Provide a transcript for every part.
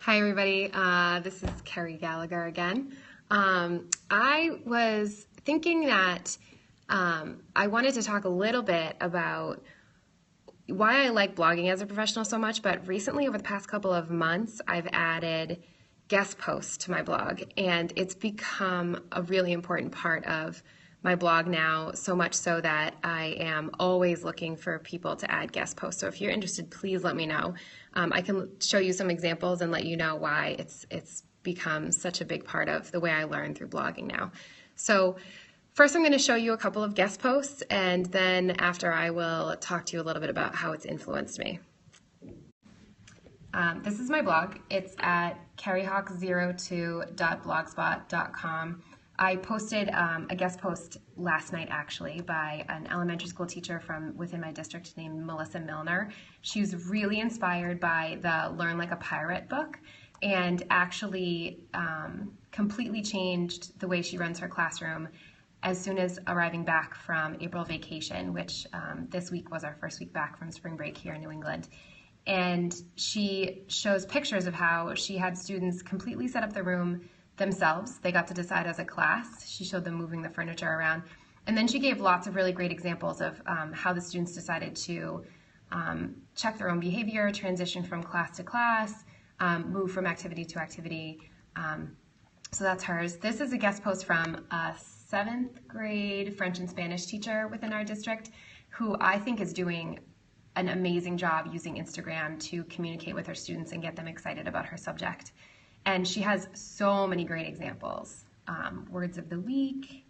Hi everybody, this is Carrie Gallagher again. I was thinking that I wanted to talk a little bit about why I like blogging as a professional so much, but recently over the past couple of months I've added guest posts to my blog, and it's become a really important part of my blog now, so much so that I am always looking for people to add guest posts. So if you're interested, please let me know. I can show you some examples and let you know why it's become such a big part of the way I learn through blogging now. So first I'm going to show you a couple of guest posts, and then after I will talk to you a little bit about how it's influenced me. This is my blog. It's at carriehawk02.blogspot.com. I posted a guest post last night actually by an elementary school teacher from within my district named Melissa Milner. She was really inspired by the Learn Like a Pirate book and actually completely changed the way she runs her classroom as soon as arriving back from April vacation, which this week was our first week back from spring break here in New England. And she shows pictures of how she had students completely set up the room themselves. They got to decide as a class. She showed them moving the furniture around. And then she gave lots of really great examples of how the students decided to check their own behavior, transition from class to class, move from activity to activity. So that's hers. This is a guest post from a 7th grade French and Spanish teacher within our district who I think is doing an amazing job using Instagram to communicate with her students and get them excited about her subject. And she has so many great examples. Words of the week,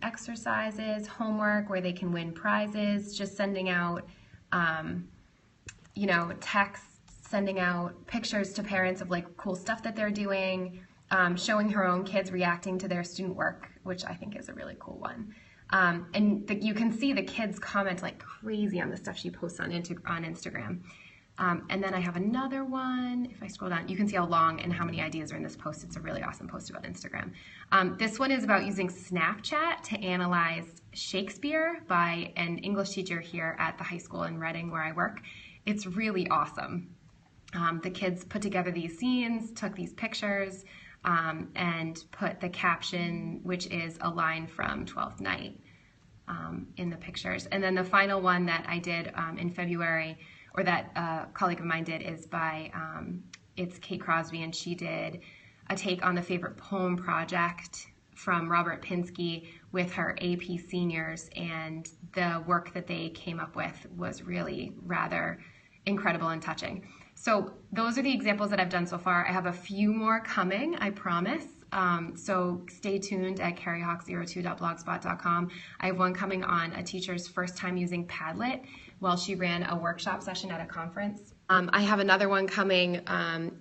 exercises, homework where they can win prizes, just sending out, texts, sending out pictures to parents of like cool stuff that they're doing, showing her own kids reacting to their student work, which I think is a really cool one. You can see the kids comment like crazy on the stuff she posts on Instagram. And then I have another one. If I scroll down, you can see how long and how many ideas are in this post. It's a really awesome post about Instagram. This one is about using Snapchat to analyze Shakespeare by an English teacher here at the high school in Reading where I work. It's really awesome. The kids put together these scenes, took these pictures, and put the caption, which is a line from Twelfth Night, in the pictures. And then the final one that I did in February, or that a colleague of mine did, is by, it's Kate Crosby, and she did a take on the favorite poem project from Robert Pinsky with her AP seniors, and the work that they came up with was really rather incredible and touching. So those are the examples that I've done so far. I have a few more coming, I promise. So stay tuned at carriehawk02.blogspot.com. I have one coming on a teacher's first time using Padlet while she ran a workshop session at a conference. I have another one coming.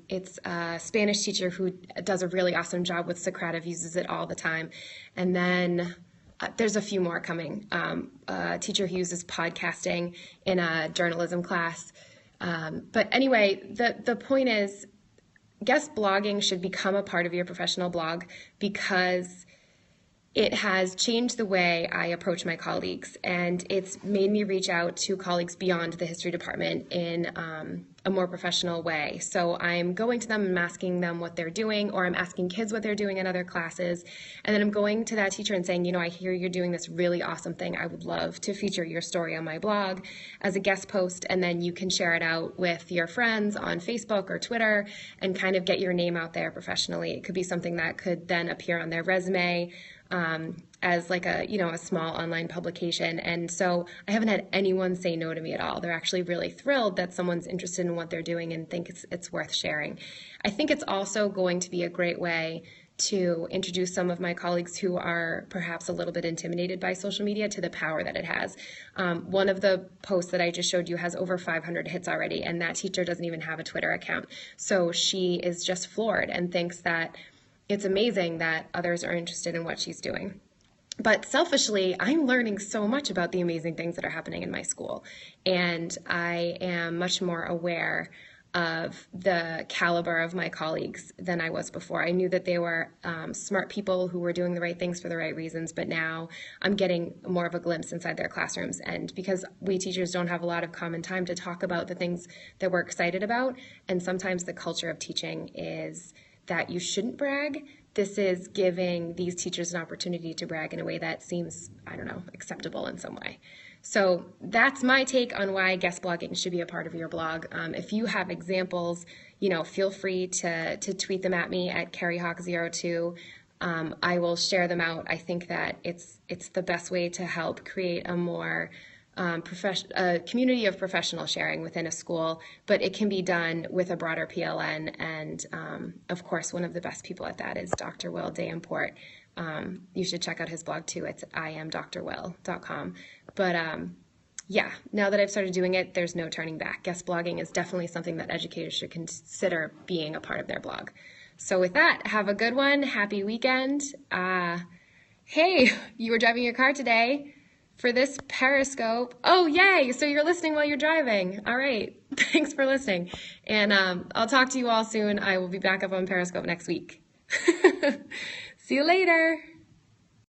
It's a Spanish teacher who does a really awesome job with Socrative, uses it all the time. And then there's a few more coming. A teacher who uses podcasting in a journalism class. But anyway, the point is, guest blogging should become a part of your professional blog because it has changed the way I approach my colleagues, and it's made me reach out to colleagues beyond the history department in a more professional way. So I'm going to them and asking them what they're doing, or I'm asking kids what they're doing in other classes, and then I'm going to that teacher and saying, I hear you're doing this really awesome thing. I would love to feature your story on my blog as a guest post, and then you can share it out with your friends on Facebook or Twitter and kind of get your name out there professionally. It could be something that could then appear on their resume, as like a small online publication. And so I haven't had anyone say no to me at all. They're actually really thrilled that someone's interested in what they're doing and think it's worth sharing. I think it's also going to be a great way to introduce some of my colleagues who are perhaps a little bit intimidated by social media to the power that it has. One of the posts that I just showed you has over 500 hits already, and that teacher doesn't even have a Twitter account. So she is just floored and thinks that it's amazing that others are interested in what she's doing. But selfishly, I'm learning so much about the amazing things that are happening in my school, and I am much more aware of the caliber of my colleagues than I was before. I knew that they were smart people who were doing the right things for the right reasons, but now I'm getting more of a glimpse inside their classrooms. And because we teachers don't have a lot of common time to talk about the things that we're excited about, and sometimes the culture of teaching is that you shouldn't brag, this is giving these teachers an opportunity to brag in a way that seems, I don't know, acceptable in some way. So that's my take on why guest blogging should be a part of your blog. If you have examples, feel free to tweet them at me at CarrieHawk02. I will share them out. I think that it's the best way to help create a more a community of professional sharing within a school, but it can be done with a broader PLN. And of course, one of the best people at that is Dr. Will Dayenport. You should check out his blog too. It's iamdrwill.com. But yeah, now that I've started doing it, there's no turning back. Guest blogging is definitely something that educators should consider being a part of their blog. So with that, have a good one. Happy weekend. Hey, you were driving your car today for this Periscope. Oh, yay. So you're listening while you're driving. All right. Thanks for listening. And I'll talk to you all soon. I will be back up on Periscope next week. See you later.